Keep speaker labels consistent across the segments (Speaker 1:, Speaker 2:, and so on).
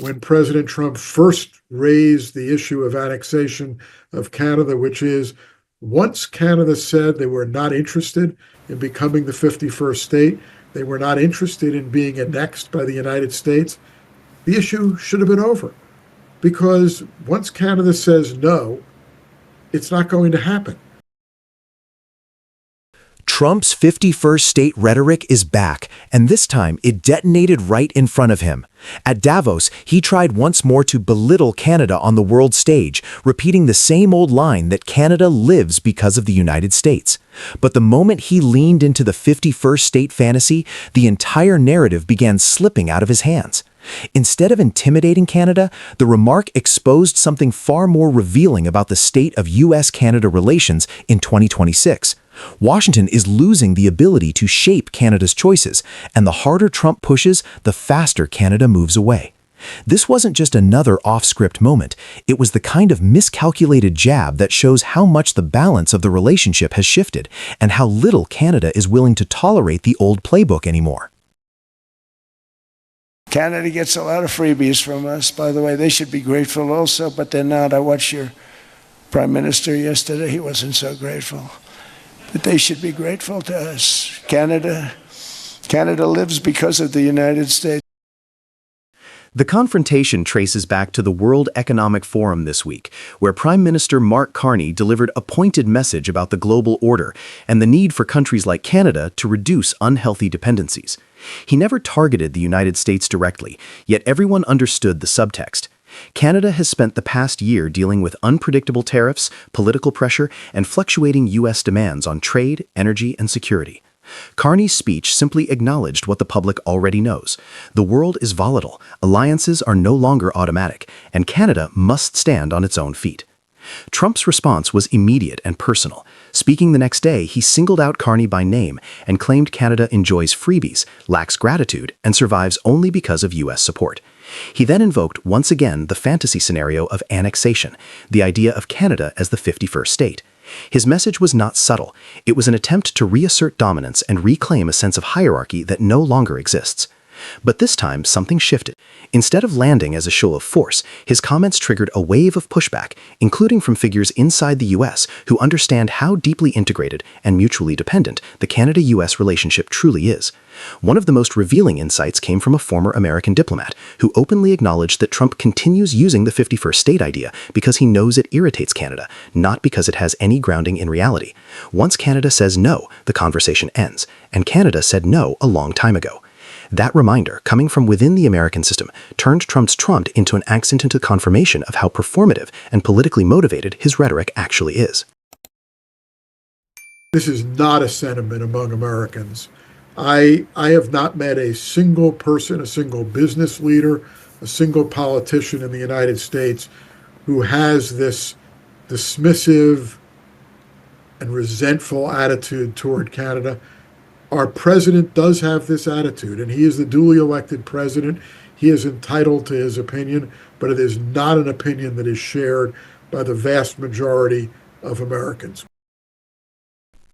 Speaker 1: when President Trump first raised the issue of annexation of Canada, which is once Canada said they were not interested in becoming the 51st state, they were not interested in being annexed by the United States, the issue should have been over. Because once Canada says no, it's not going to happen.
Speaker 2: Trump's 51st state rhetoric is back, and this time it detonated right in front of him. At Davos, he tried once more to belittle Canada on the world stage, repeating the same old line that Canada lives because of the United States. But the moment he leaned into the 51st state fantasy, the entire narrative began slipping out of his hands. Instead of intimidating Canada, the remark exposed something far more revealing about the state of U.S.-Canada relations in 2026. Washington is losing the ability to shape Canada's choices, and the harder Trump pushes, the faster Canada moves away. This wasn't just another off-script moment. It was the kind of miscalculated jab that shows how much the balance of the relationship has shifted and how little Canada is willing to tolerate the old playbook anymore.
Speaker 3: Canada gets a lot of freebies from us, by the way. They should be grateful also, but they're not. I watched your Prime Minister yesterday. He wasn't so grateful. But they should be grateful to us. Canada lives because of the United States.
Speaker 2: The confrontation traces back to the World Economic Forum this week, where Prime Minister Mark Carney delivered a pointed message about the global order and the need for countries like Canada to reduce unhealthy dependencies. He never targeted the United States directly, yet everyone understood the subtext. Canada has spent the past year dealing with unpredictable tariffs, political pressure, and fluctuating U.S. demands on trade, energy, and security. Carney's speech simply acknowledged what the public already knows. The world is volatile, alliances are no longer automatic, and Canada must stand on its own feet. Trump's response was immediate and personal. Speaking the next day, he singled out Carney by name and claimed Canada enjoys freebies, lacks gratitude, and survives only because of U.S. support. He then invoked once again the fantasy scenario of annexation, the idea of Canada as the 51st state. His message was not subtle. It was an attempt to reassert dominance and reclaim a sense of hierarchy that no longer exists. But this time, something shifted. Instead of landing as a show of force, his comments triggered a wave of pushback, including from figures inside the U.S. who understand how deeply integrated and mutually dependent the Canada-U.S. relationship truly is. One of the most revealing insights came from a former American diplomat who openly acknowledged that Trump continues using the 51st state idea because he knows it irritates Canada, not because it has any grounding in reality. Once Canada says no, the conversation ends, and Canada said no a long time ago. That reminder, coming from within the American system, turned Trump's Trump into an accidental confirmation of how performative and politically motivated his rhetoric actually is.
Speaker 1: This is not a sentiment among Americans. I have not met a single person, a single business leader, a single politician in the United States who has this dismissive and resentful attitude toward Canada. Our president does have this attitude, and he is the duly elected president. He is entitled to his opinion, but it is not an opinion that is shared by the vast majority of Americans.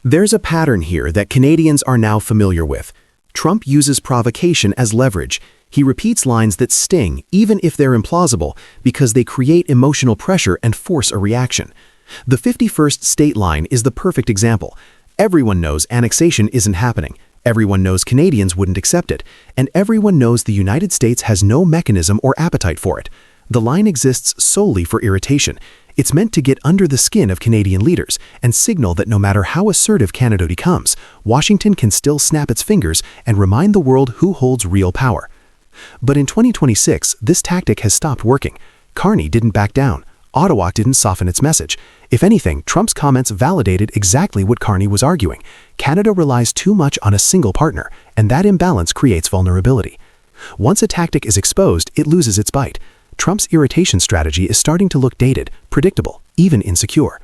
Speaker 2: There's a pattern here that Canadians are now familiar with. Trump uses provocation as leverage. He repeats lines that sting, even if they're implausible, because they create emotional pressure and force a reaction. The 51st state line is the perfect example. Everyone knows annexation isn't happening. Everyone knows Canadians wouldn't accept it. And everyone knows the United States has no mechanism or appetite for it. The line exists solely for irritation. It's meant to get under the skin of Canadian leaders and signal that no matter how assertive Canada becomes, Washington can still snap its fingers and remind the world who holds real power. But in 2026, this tactic has stopped working. Carney didn't back down. Ottawa didn't soften its message. If anything, Trump's comments validated exactly what Carney was arguing. Canada relies too much on a single partner, and that imbalance creates vulnerability. Once a tactic is exposed, it loses its bite. Trump's irritation strategy is starting to look dated, predictable, even insecure.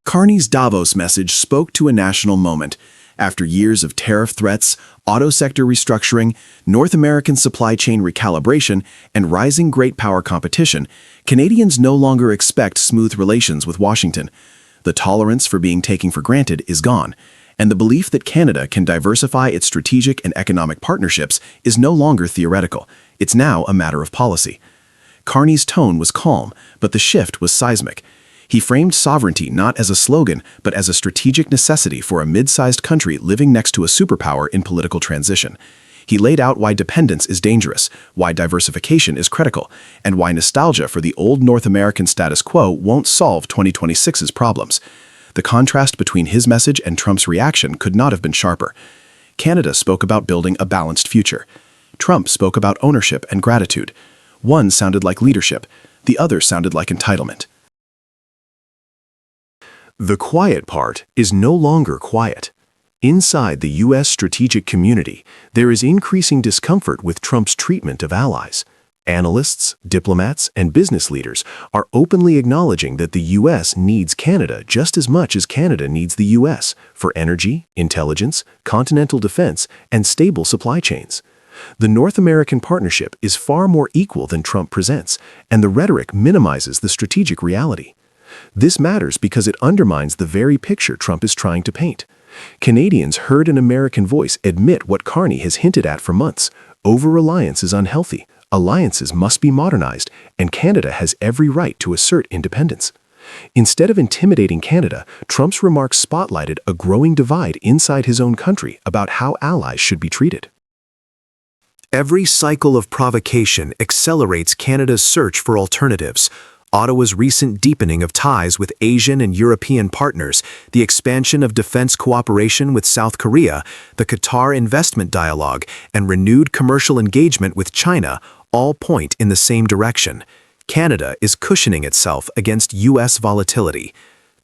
Speaker 4: Carney's Davos message spoke to a national moment. After years of tariff threats, auto sector restructuring, North American supply chain recalibration, and rising great power competition, Canadians no longer expect smooth relations with Washington. The tolerance for being taken for granted is gone, and the belief that Canada can diversify its strategic and economic partnerships is no longer theoretical. It's now a matter of policy. Carney's tone was calm, but the shift was seismic. He framed sovereignty not as a slogan, but as a strategic necessity for a mid-sized country living next to a superpower in political transition. He laid out why dependence is dangerous, why diversification is critical, and why nostalgia for the old North American status quo won't solve 2026's problems. The contrast between his message and Trump's reaction could not have been sharper. Canada spoke about building a balanced future. Trump spoke about ownership and gratitude. One sounded like leadership, the other sounded like entitlement.
Speaker 2: The quiet part is no longer quiet. Inside the U.S. strategic community, there is increasing discomfort with Trump's treatment of allies. Analysts, diplomats, and business leaders are openly acknowledging that the U.S. needs Canada just as much as Canada needs the U.S. for energy, intelligence, continental defense, and stable supply chains. The North American partnership is far more equal than Trump presents, and the rhetoric minimizes the strategic reality. This matters because it undermines the very picture Trump is trying to paint. Canadians heard an American voice admit what Carney has hinted at for months. Over-reliance is unhealthy, alliances must be modernized, and Canada has every right to assert independence. Instead of intimidating Canada, Trump's remarks spotlighted a growing divide inside his own country about how allies should be treated. Every cycle of provocation accelerates Canada's search for alternatives. Ottawa's recent deepening of ties with Asian and European partners, the expansion of defense cooperation with South Korea, the Qatar investment dialogue, and renewed commercial engagement with China all point in the same direction. Canada is cushioning itself against U.S. volatility.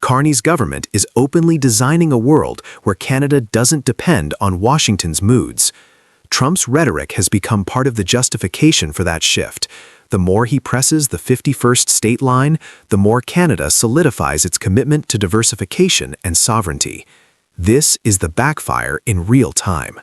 Speaker 2: Carney's government is openly designing a world where Canada doesn't depend on Washington's moods. Trump's rhetoric has become part of the justification for that shift. The more he presses the 51st state line, the more Canada solidifies its commitment to diversification and sovereignty. This is the backfire in real time.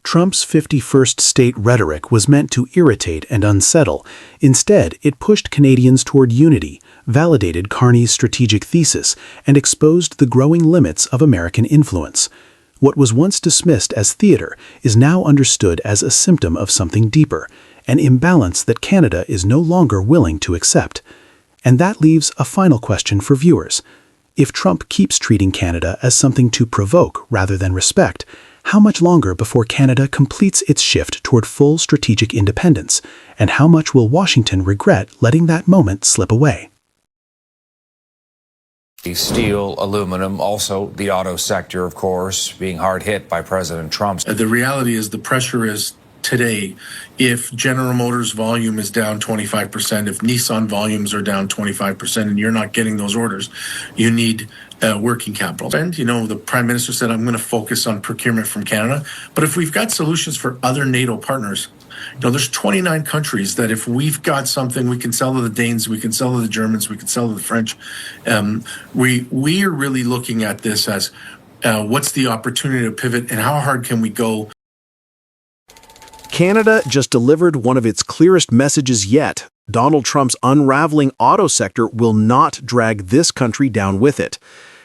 Speaker 2: Trump's 51st state rhetoric was meant to irritate and unsettle. Instead, it pushed Canadians toward unity, validated Carney's strategic thesis, and exposed the growing limits of American influence. What was once dismissed as theater is now understood as a symptom of something deeper, an imbalance that Canada is no longer willing to accept. And that leaves a final question for viewers. If Trump keeps treating Canada as something to provoke rather than respect, how much longer before Canada completes its shift toward full strategic independence, and how much will Washington regret letting that moment slip away?
Speaker 5: Steel, aluminum, also the auto sector, of course, being hard hit by President Trump's.
Speaker 6: The reality is the pressure is today, if General Motors volume is down 25%, if Nissan volumes are down 25%, and you're not getting those orders, you need working capital. And, the Prime Minister said, I'm going to focus on procurement from Canada. But if we've got solutions for other NATO partners, there's 29 countries that if we've got something, we can sell to the Danes, we can sell to the Germans, we can sell to the French. We are really looking at this as what's the opportunity to pivot and how hard can we go?
Speaker 2: Canada just delivered one of its clearest messages yet. Donald Trump's unraveling auto sector will not drag this country down with it.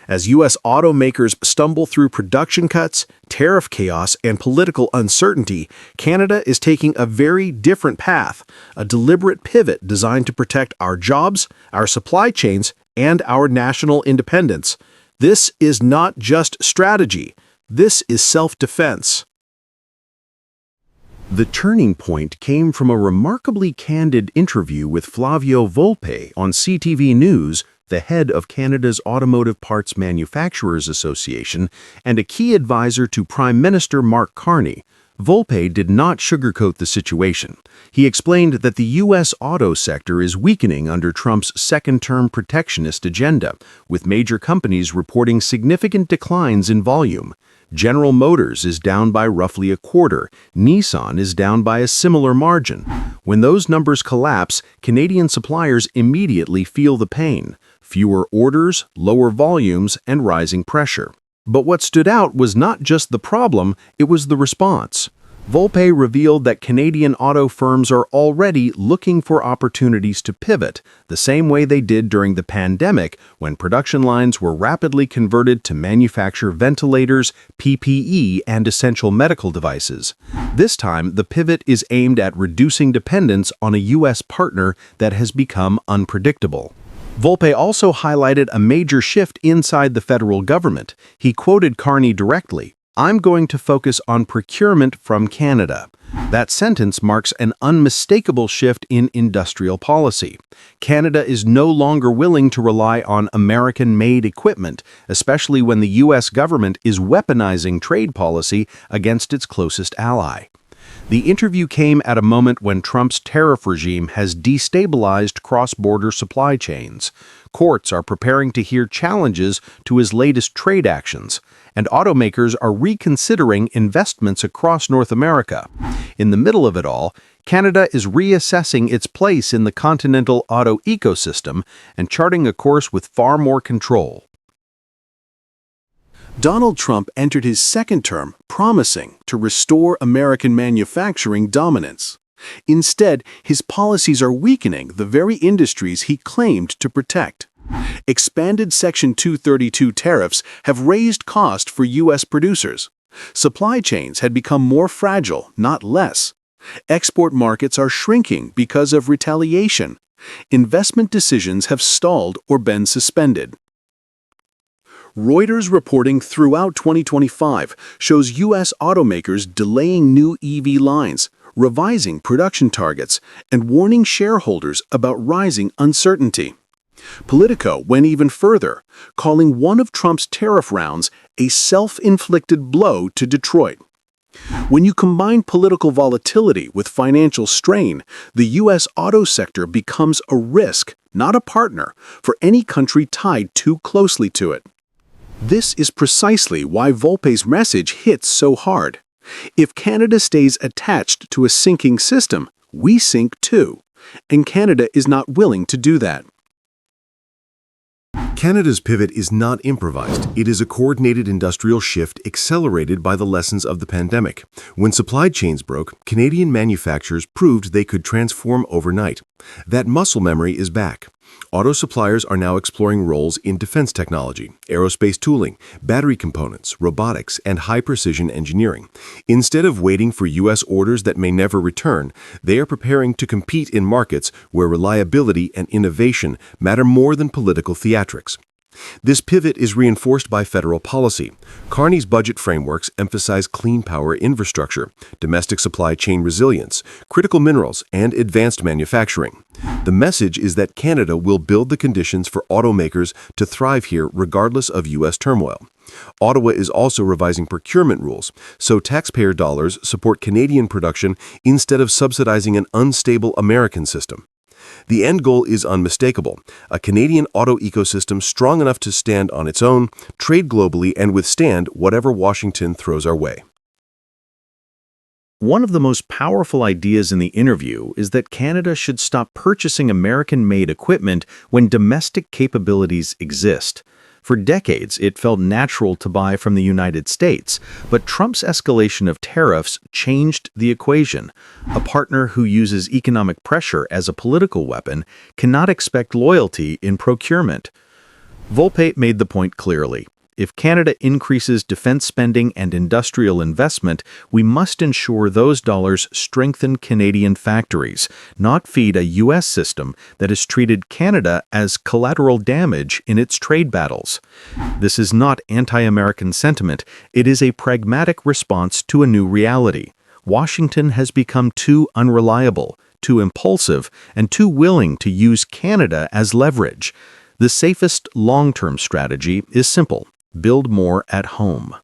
Speaker 2: As U.S. automakers stumble through production cuts, tariff chaos, and political uncertainty, Canada is taking a very different path, a deliberate pivot designed to protect our jobs, our supply chains, and our national independence. This is not just strategy. This is self-defense. The turning point came from a remarkably candid interview with Flavio Volpe on CTV News, the head of Canada's Automotive Parts Manufacturers Association and a key advisor to Prime Minister Mark Carney. Volpe did not sugarcoat the situation. He explained that the U.S. auto sector is weakening under Trump's second-term protectionist agenda, with major companies reporting significant declines in volume. General Motors is down by roughly a quarter. Nissan is down by a similar margin. When those numbers collapse, Canadian suppliers immediately feel the pain. Fewer orders, lower volumes, and rising pressure. But what stood out was not just the problem, it was the response. Volpe revealed that Canadian auto firms are already looking for opportunities to pivot, the same way they did during the pandemic when production lines were rapidly converted to manufacture ventilators, PPE, and essential medical devices. This time, the pivot is aimed at reducing dependence on a U.S. partner that has become unpredictable. Volpe also highlighted a major shift inside the federal government. He quoted Carney directly, "I'm going to focus on procurement from Canada." That sentence marks an unmistakable shift in industrial policy. Canada is no longer willing to rely on American-made equipment, especially when the U.S. government is weaponizing trade policy against its closest ally. The interview came at a moment when Trump's tariff regime has destabilized cross-border supply chains. Courts are preparing to hear challenges to his latest trade actions, and automakers are reconsidering investments across North America. In the middle of it all, Canada is reassessing its place in the continental auto ecosystem and charting a course with far more control.
Speaker 4: Donald Trump entered his second term promising to restore American manufacturing dominance. Instead, his policies are weakening the very industries he claimed to protect. Expanded Section 232 tariffs have raised cost for U.S. producers. Supply chains had become more fragile, not less. Export markets are shrinking because of retaliation. Investment decisions have stalled or been suspended. Reuters reporting throughout 2025 shows U.S. automakers delaying new EV lines, revising production targets, and warning shareholders about rising uncertainty. Politico went even further, calling one of Trump's tariff rounds a self-inflicted blow to Detroit. When you combine political volatility with financial strain, the U.S. auto sector becomes a risk, not a partner, for any country tied too closely to it. This is precisely why Volpe's message hits so hard. If Canada stays attached to a sinking system, we sink too, and Canada is not willing to do that.
Speaker 7: Canada's pivot is not improvised. It is a coordinated industrial shift accelerated by the lessons of the pandemic. When supply chains broke, Canadian manufacturers proved they could transform overnight. That muscle memory is back. Auto suppliers are now exploring roles in defense technology, aerospace tooling, battery components, robotics, and high-precision engineering. Instead of waiting for U.S. orders that may never return, they are preparing to compete in markets where reliability and innovation matter more than political theatrics. This pivot is reinforced by federal policy. Carney's budget frameworks emphasize clean power infrastructure, domestic supply chain resilience, critical minerals, and advanced manufacturing. The message is that Canada will build the conditions for automakers to thrive here regardless of U.S. turmoil. Ottawa is also revising procurement rules, so taxpayer dollars support Canadian production instead of subsidizing an unstable American system. The end goal is unmistakable: a Canadian auto ecosystem strong enough to stand on its own, trade globally, and withstand whatever Washington throws our way.
Speaker 2: One of the most powerful ideas in the interview is that Canada should stop purchasing American-made equipment when domestic capabilities exist. For decades, it felt natural to buy from the United States, but Trump's escalation of tariffs changed the equation. A partner who uses economic pressure as a political weapon cannot expect loyalty in procurement. Volpe made the point clearly. If Canada increases defense spending and industrial investment, we must ensure those dollars strengthen Canadian factories, not feed a U.S. system that has treated Canada as collateral damage in its trade battles. This is not anti-American sentiment. It is a pragmatic response to a new reality. Washington has become too unreliable, too impulsive, and too willing to use Canada as leverage. The safest long-term strategy is simple: build more at home.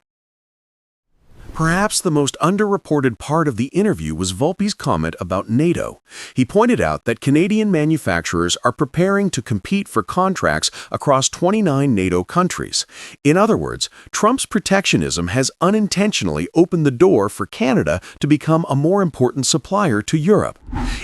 Speaker 4: Perhaps the most underreported part of the interview was Volpe's comment about NATO. He pointed out that Canadian manufacturers are preparing to compete for contracts across 29 NATO countries. In other words, Trump's protectionism has unintentionally opened the door for Canada to become a more important supplier to Europe.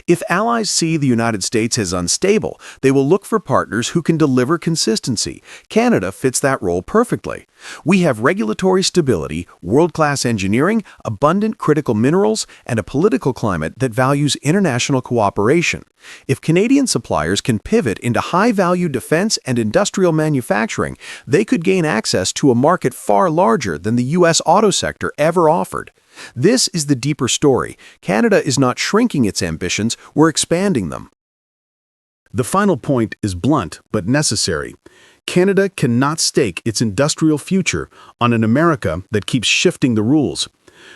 Speaker 4: If allies see the United States as unstable, they will look for partners who can deliver consistency. Canada fits that role perfectly.
Speaker 2: We have regulatory stability, world-class engineering, abundant critical minerals, and a political climate that values international cooperation. If Canadian suppliers can pivot into high-value defense and industrial manufacturing, they could gain access to a market far larger than the U.S. auto sector ever offered. This is the deeper story. Canada is not shrinking its ambitions, we're expanding them.
Speaker 8: The final point is blunt but necessary. Canada cannot stake its industrial future on an America that keeps shifting the rules.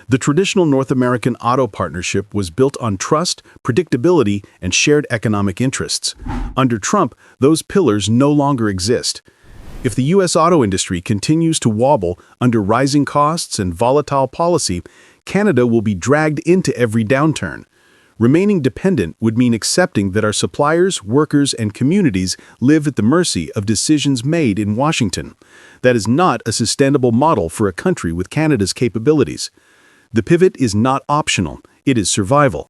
Speaker 8: The traditional North American auto partnership was built on trust, predictability, and shared economic interests. Under Trump, those pillars no longer exist. If the U.S. auto industry continues to wobble under rising costs and volatile policy, Canada will be dragged into every downturn. Remaining dependent would mean accepting that our suppliers, workers, and communities live at the mercy of decisions made in Washington. That is not a sustainable model for a country with Canada's capabilities. The pivot is not optional, it is survival.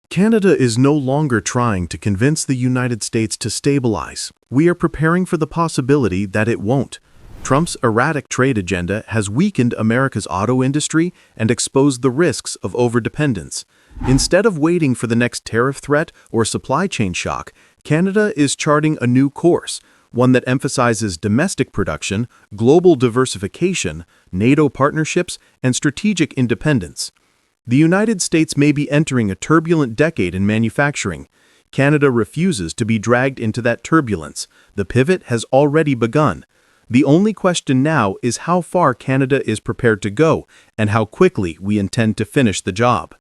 Speaker 7: Canada is no longer trying to convince the United States to stabilize. We are preparing for the possibility that it won't. Trump's erratic trade agenda has weakened America's auto industry and exposed the risks of overdependence. Instead of waiting for the next tariff threat or supply chain shock, Canada is charting a new course, one that emphasizes domestic production, global diversification, NATO partnerships, and strategic independence. The United States may be entering a turbulent decade in manufacturing. Canada refuses to be dragged into that turbulence. The pivot has already begun. The only question now is how far Canada is prepared to go and how quickly we intend to finish the job.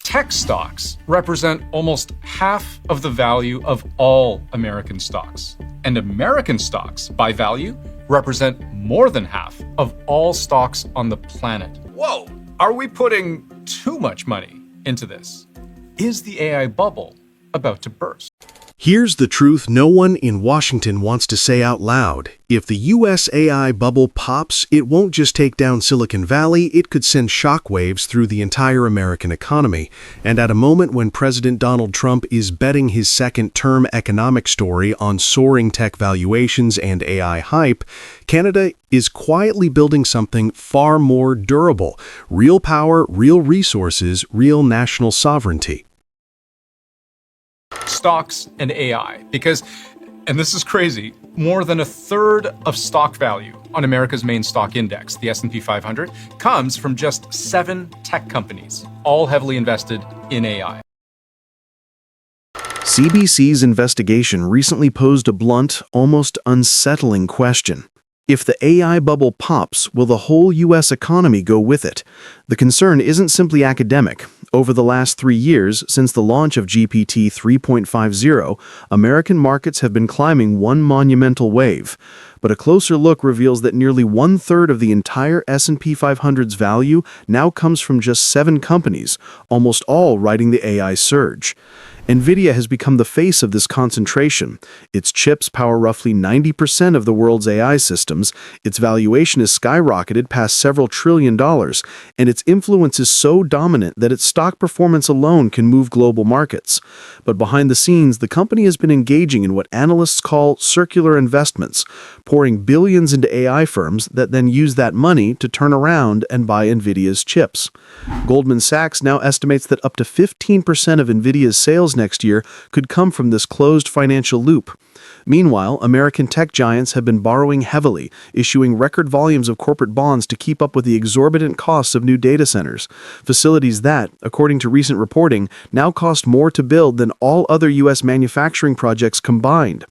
Speaker 9: Tech stocks represent almost half of the value of all American stocks. And American stocks, by value, represent more than half of all stocks on the planet. Whoa! Are we putting too much money into this? Is the AI bubble about to burst?
Speaker 7: Here's the truth no one in Washington wants to say out loud. If the US AI bubble pops, it won't just take down Silicon Valley, it could send shockwaves through the entire American economy. And at a moment when President Donald Trump is betting his second-term economic story on soaring tech valuations and AI hype, Canada is quietly building something far more durable. Real power, real resources, real national sovereignty.
Speaker 9: Stocks and AI, because, and this is crazy, more than a third of stock value on America's main stock index, the S&P 500, comes from just 7 tech companies, all heavily invested in AI.
Speaker 2: CBC's investigation recently posed a blunt, almost unsettling question. If the AI bubble pops, will the whole U.S. economy go with it? The concern isn't simply academic. Over the last 3 years, since the launch of GPT 3.50, American markets have been climbing one monumental wave. But a closer look reveals that nearly 1/3 of the entire S&P 500's value now comes from just 7 companies, almost all riding the AI surge. NVIDIA has become the face of this concentration. Its chips power roughly 90% of the world's AI systems, its valuation has skyrocketed past several $1 trillion, and its influence is so dominant that its stock performance alone can move global markets. But behind the scenes, the company has been engaging in what analysts call circular investments, pouring billions into AI firms that then use that money to turn around and buy NVIDIA's chips. Goldman Sachs now estimates that up to 15% of NVIDIA's sales next year could come from this closed financial loop. Meanwhile, American tech giants have been borrowing heavily, issuing record volumes of corporate bonds to keep up with the exorbitant costs of new data centers, facilities that, according to recent reporting, now cost more to build than all other U.S. manufacturing projects combined.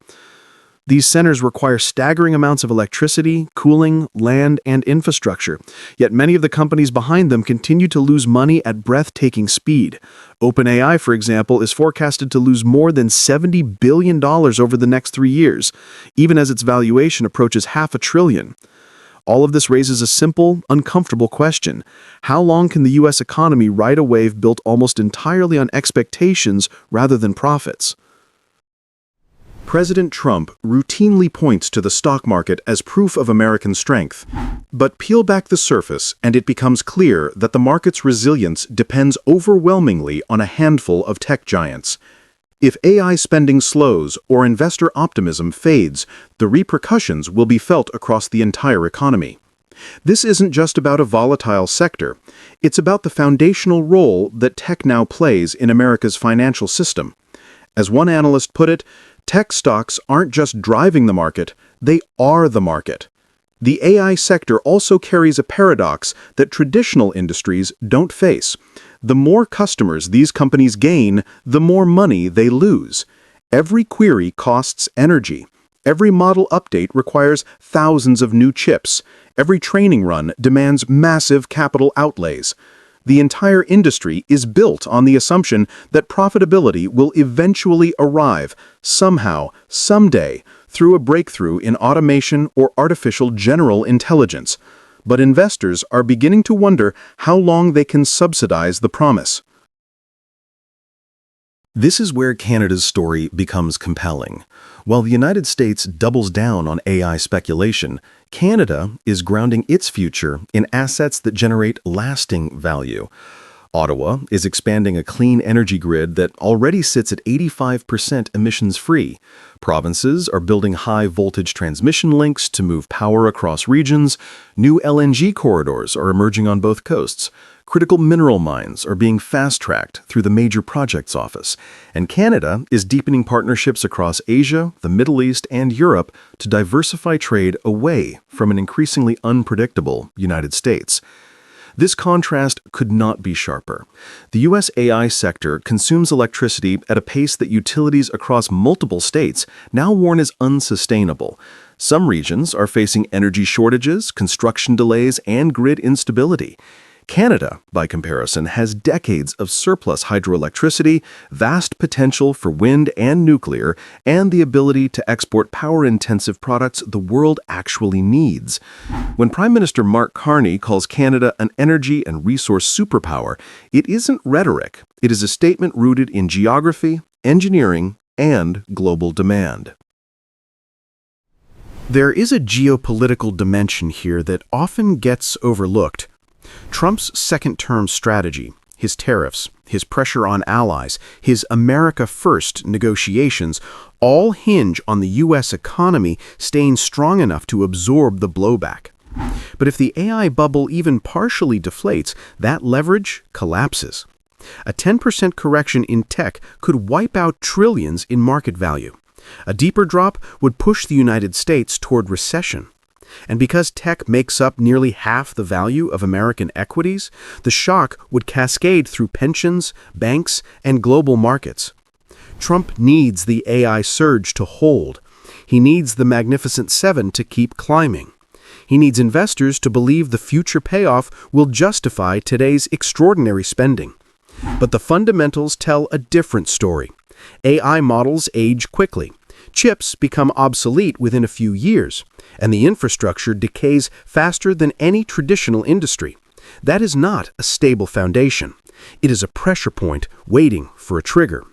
Speaker 2: These centers require staggering amounts of electricity, cooling, land, and infrastructure, yet many of the companies behind them continue to lose money at breathtaking speed. OpenAI, for example, is forecasted to lose more than $70 billion over the next 3 years, even as its valuation approaches $500 billion. All of this raises a simple, uncomfortable question. How long can the U.S. economy ride a wave built almost entirely on expectations rather than profits?
Speaker 7: President Trump routinely points to the stock market as proof of American strength. But peel back the surface and it becomes clear that the market's resilience depends overwhelmingly on a handful of tech giants.
Speaker 8: If AI spending slows or investor optimism fades, the repercussions will be felt across the entire economy. This isn't just about a volatile sector. It's about the foundational role that tech now plays in America's financial system. As one analyst put it, tech stocks aren't just driving the market, they are the market. The AI sector also carries a paradox that traditional industries don't face. The more customers these companies gain, the more money they lose. Every query costs energy. Every model update requires thousands of new chips. Every training run demands massive capital outlays. The entire industry is built on the assumption that profitability will eventually arrive, somehow, someday, through a breakthrough in automation or artificial general intelligence. But investors are beginning to wonder how long they can subsidize the promise.
Speaker 2: This is where Canada's story becomes compelling. While the United States doubles down on AI speculation, Canada is grounding its future in assets that generate lasting value. Ottawa is expanding a clean energy grid that already sits at 85% emissions-free. Provinces are building high-voltage transmission links to move power across regions. New LNG corridors are emerging on both coasts. Critical mineral mines are being fast-tracked through the Major Projects Office. And Canada is deepening partnerships across Asia, the Middle East, and Europe to diversify trade away from an increasingly unpredictable United States. This contrast could not be sharper. The U.S. AI sector consumes electricity at a pace that utilities across multiple states now warn is unsustainable. Some regions are facing energy shortages, construction delays, and grid instability. Canada, by comparison, has decades of surplus hydroelectricity, vast potential for wind and nuclear, and the ability to export power-intensive products the world actually needs. When Prime Minister Mark Carney calls Canada an energy and resource superpower, it isn't rhetoric. It is a statement rooted in geography, engineering, and global demand.
Speaker 8: There is a geopolitical dimension here that often gets overlooked. Trump's second-term strategy, his tariffs, his pressure on allies, his America First negotiations all hinge on the U.S. economy staying strong enough to absorb the blowback. But if the AI bubble even partially deflates, that leverage collapses. A 10% correction in tech could wipe out trillions in market value. A deeper drop would push the United States toward recession. And because tech makes up nearly half the value of American equities, the shock would cascade through pensions, banks, and global markets. Trump needs the AI surge to hold. He needs the Magnificent Seven to keep climbing. He needs investors to believe the future payoff will justify today's extraordinary spending. But the fundamentals tell a different story. AI models age quickly. Chips become obsolete within a few years, and the infrastructure decays faster than any traditional industry. That is not a stable foundation. It is a pressure point waiting for a trigger.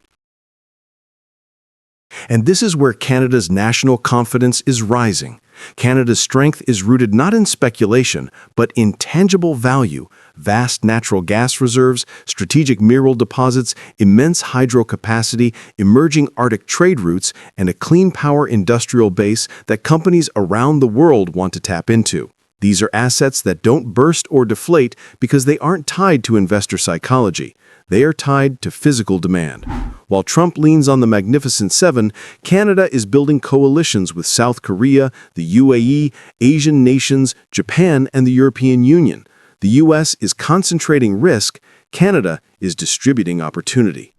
Speaker 2: And this is where Canada's national confidence is rising. Canada's strength is rooted not in speculation, but in tangible value, vast natural gas reserves, strategic mineral deposits, immense hydro capacity, emerging Arctic trade routes, and a clean power industrial base that companies around the world want to tap into. These are assets that don't burst or deflate because they aren't tied to investor psychology. They are tied to physical demand. While Trump leans on the Magnificent Seven, Canada is building coalitions with South Korea, the UAE, Asian nations, Japan, and the European Union. The U.S. is concentrating risk, Canada is distributing opportunity.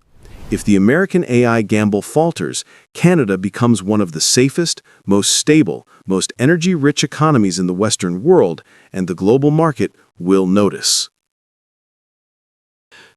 Speaker 2: If the American AI gamble falters, Canada becomes one of the safest, most stable, most energy-rich economies in the Western world, and the global market will notice.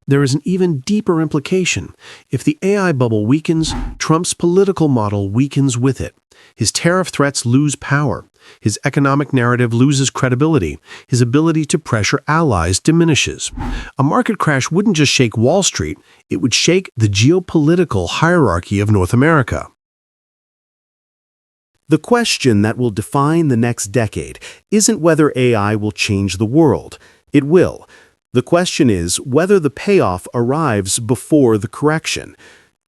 Speaker 8: There is an even deeper implication. If the AI bubble weakens, Trump's political model weakens with it. His tariff threats lose power. His economic narrative loses credibility. His ability to pressure allies diminishes. A market crash wouldn't just shake Wall Street, it would shake the geopolitical hierarchy of North America. The question that will define the next decade isn't whether AI will change the world. It will. The question is whether the payoff arrives before the correction.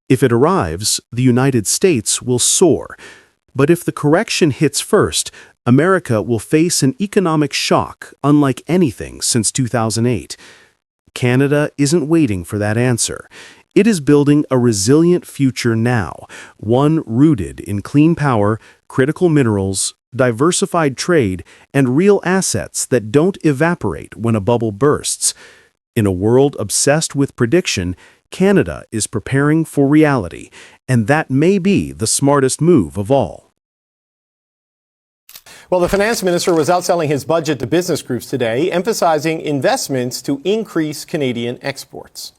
Speaker 8: If it arrives, the United States will soar. But if the correction hits first, America will face an economic shock unlike anything since 2008. Canada isn't waiting for that answer. It is building a resilient future now, one rooted in clean power, critical minerals, diversified trade, and real assets that don't evaporate when a bubble bursts. In a world obsessed with prediction, Canada is preparing for reality, and that may be the smartest move of all.
Speaker 10: Well, the finance minister was outselling his budget to business groups today, emphasizing investments to increase Canadian exports.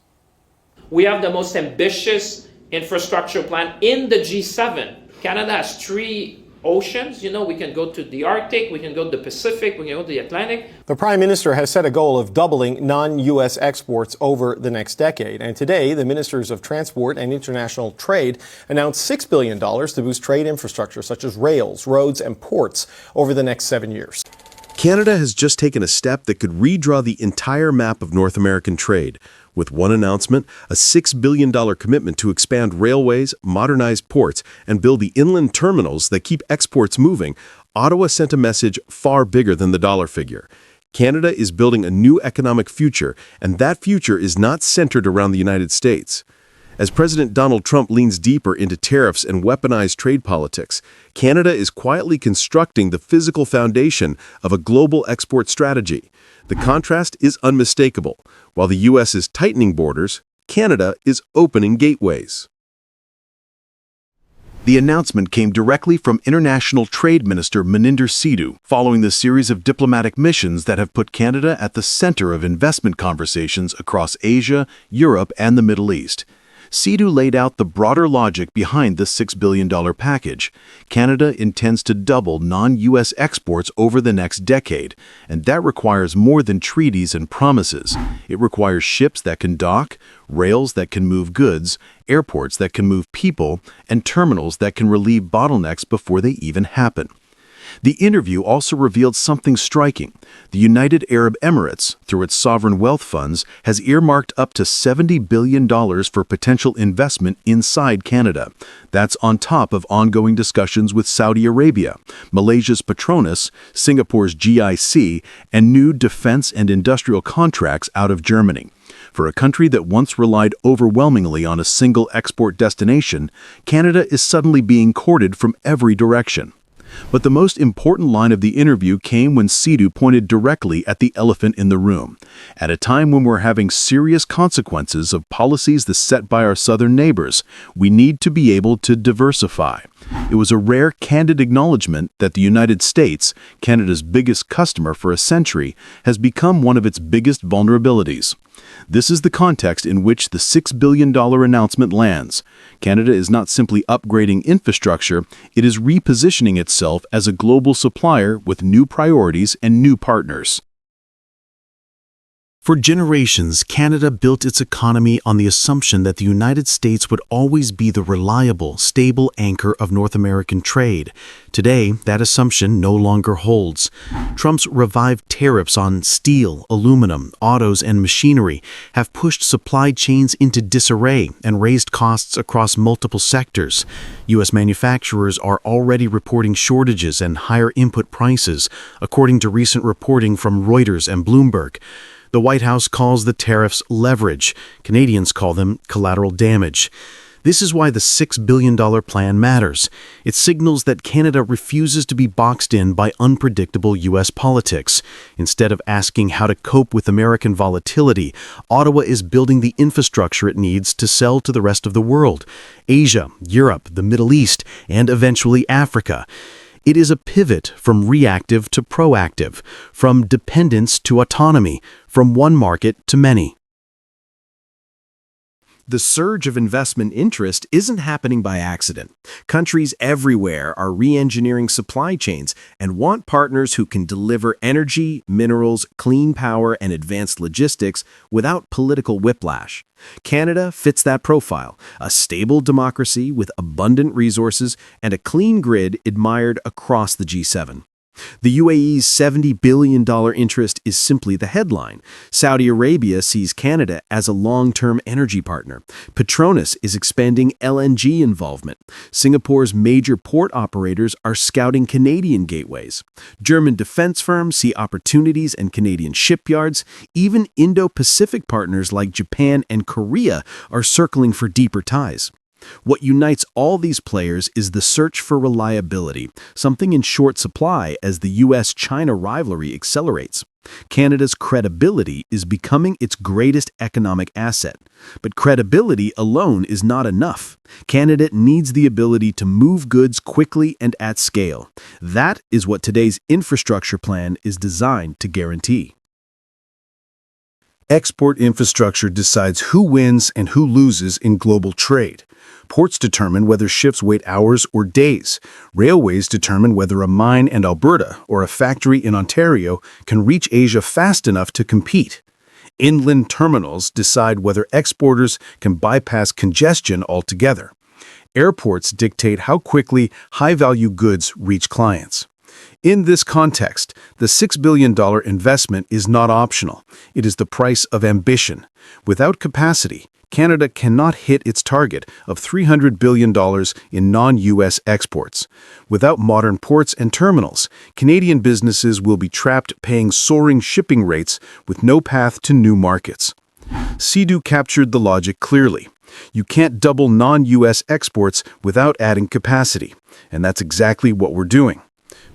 Speaker 11: We have the most ambitious infrastructure plan in the G7. Canada has 3 oceans. You know, we can go to the Arctic, we can go to the Pacific, we can go to the Atlantic.
Speaker 10: The Prime Minister has set a goal of doubling non-U.S. exports over the next decade. And today, the Ministers of Transport and International Trade announced $6 billion to boost trade infrastructure such as rails, roads, and ports over the next 7 years.
Speaker 7: Canada has just taken a step that could redraw the entire map of North American trade. With one announcement, a $6 billion commitment to expand railways, modernize ports, and build the inland terminals that keep exports moving, Ottawa sent a message far bigger than the dollar figure. Canada is building a new economic future, and that future is not centered around the United States. As President Donald Trump leans deeper into tariffs and weaponized trade politics, Canada is quietly constructing the physical foundation of a global export strategy. The contrast is unmistakable. While the U.S. is tightening borders, Canada is opening gateways.
Speaker 8: The announcement came directly from International Trade Minister Maninder Sidhu, following the series of diplomatic missions that have put Canada at the center of investment conversations across Asia, Europe, and the Middle East. Sidhu laid out the broader logic behind the $6 billion package. Canada intends to double non-U.S. exports over the next decade, and that requires more than treaties and promises. It requires ships that can dock, rails that can move goods, airports that can move people, and terminals that can relieve bottlenecks before they even happen. The interview also revealed something striking. The United Arab Emirates, through its sovereign wealth funds, has earmarked up to $70 billion for potential investment inside Canada. That's on top of ongoing discussions with Saudi Arabia, Malaysia's Petronas, Singapore's GIC, and new defense and industrial contracts out of Germany. For a country that once relied overwhelmingly on a single export destination, Canada is suddenly being courted from every direction. But the most important line of the interview came when Sidhu pointed directly at the elephant in the room. At a time when we're having serious consequences of policies that's set by our southern neighbors, we need to be able to diversify. It was a rare, candid acknowledgement that the United States, Canada's biggest customer for a century, has become one of its biggest vulnerabilities. This is the context in which the $6 billion announcement lands. Canada is not simply upgrading infrastructure, it is repositioning itself as a global supplier with new priorities and new partners. For generations, Canada built its economy on the assumption that the United States would always be the reliable, stable anchor of North American trade. Today, that assumption no longer holds. Trump's revived tariffs on steel, aluminum, autos, and machinery have pushed supply chains into disarray and raised costs across multiple sectors. U.S. manufacturers are already reporting shortages and higher input prices, according to recent reporting from Reuters and Bloomberg. The White House calls the tariffs leverage. Canadians call them collateral damage. This is why the $6 billion plan matters. It signals that Canada refuses to be boxed in by unpredictable U.S. politics. Instead of asking how to cope with American volatility, Ottawa is building the infrastructure it needs to sell to the rest of the world: Asia, Europe, the Middle East, and eventually Africa. It is a pivot from reactive to proactive, from dependence to autonomy, from one market to many.
Speaker 2: The surge of investment interest isn't happening by accident. Countries everywhere are re-engineering supply chains and want partners who can deliver energy, minerals, clean power, and advanced logistics without political whiplash. Canada fits that profile: a stable democracy with abundant resources and a clean grid admired across the G7.
Speaker 4: The UAE's $70 billion interest is simply the headline. Saudi Arabia sees Canada as a long-term energy partner. Petronas is expanding LNG involvement. Singapore's major port operators are scouting Canadian gateways. German defense firms see opportunities in Canadian shipyards. Even Indo-Pacific partners like Japan and Korea are circling for deeper ties. What unites all these players is the search for reliability, something in short supply as the US-China rivalry accelerates. Canada's credibility is becoming its greatest economic asset. But credibility alone is not enough. Canada needs the ability to move goods quickly and at scale. That is what today's infrastructure plan is designed to guarantee.
Speaker 8: Export infrastructure decides who wins and who loses in global trade. Ports determine whether ships wait hours or days. Railways determine whether a mine in Alberta or a factory in Ontario can reach Asia fast enough to compete. Inland terminals decide whether exporters can bypass congestion altogether. Airports dictate how quickly high-value goods reach clients. In this context, the $6 billion investment is not optional. It is the price of ambition. Without capacity, Canada cannot hit its target of $300 billion in non-U.S. exports. Without modern ports and terminals, Canadian businesses will be trapped paying soaring shipping rates with no path to new markets. Sea-Doo captured the logic clearly. You can't double non-U.S. exports without adding capacity, and that's exactly what we're doing.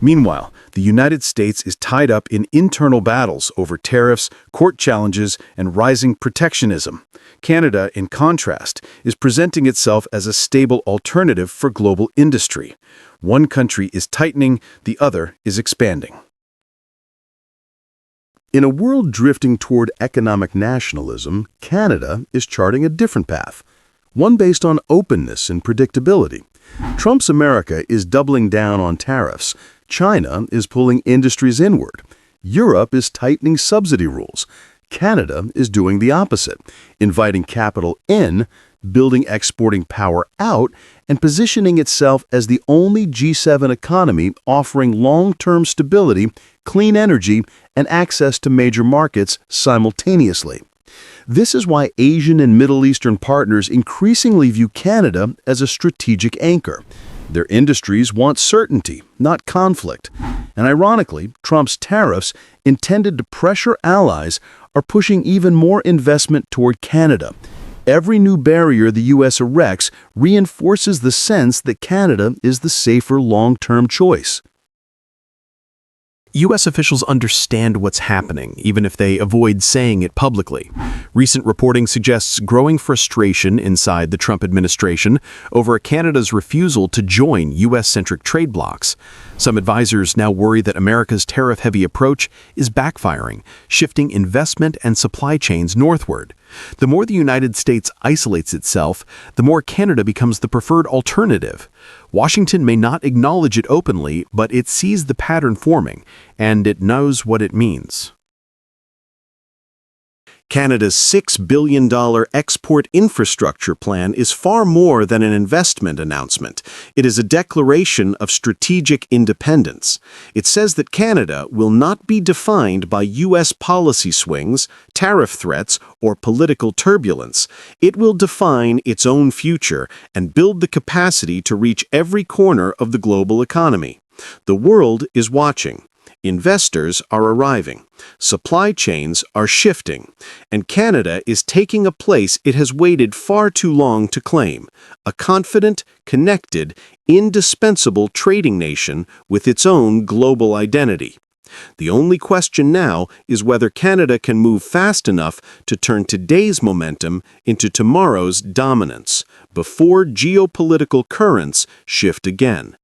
Speaker 8: Meanwhile, the United States is tied up in internal battles over tariffs, court challenges, and rising protectionism. Canada, in contrast, is presenting itself as a stable alternative for global industry. One country is tightening, the other is expanding.
Speaker 7: In a world drifting toward economic nationalism, Canada is charting a different path, one based on openness and predictability. Trump's America is doubling down on tariffs. China is pulling industries inward. Europe is tightening subsidy rules. Canada is doing the opposite, inviting capital in, building exporting power out, and positioning itself as the only G7 economy offering long-term stability, clean energy, and access to major markets simultaneously. This is why Asian and Middle Eastern partners increasingly view Canada as a strategic anchor. Their industries want certainty, not conflict. And ironically, Trump's tariffs, intended to pressure allies, are pushing even more investment toward Canada. Every new barrier the U.S. erects reinforces the sense that Canada is the safer long-term choice.
Speaker 2: U.S. officials understand what's happening, even if they avoid saying it publicly. Recent reporting suggests growing frustration inside the Trump administration over Canada's refusal to join U.S.-centric trade blocs. Some advisors now worry that America's tariff-heavy approach is backfiring, shifting investment and supply chains northward. The more the United States isolates itself, the more Canada becomes the preferred alternative. Washington may not acknowledge it openly, but it sees the pattern forming, and it knows what it means.
Speaker 4: Canada's $6 billion export infrastructure plan is far more than an investment announcement. It is a declaration of strategic independence. It says that Canada will not be defined by U.S. policy swings, tariff threats, or political turbulence. It will define its own future and build the capacity to reach every corner of the global economy. The world is watching. Investors are arriving, supply chains are shifting, and Canada is taking a place it has waited far too long to claim, a confident, connected, indispensable trading nation with its own global identity. The only question now is whether Canada can move fast enough to turn today's momentum into tomorrow's dominance, before geopolitical currents shift again.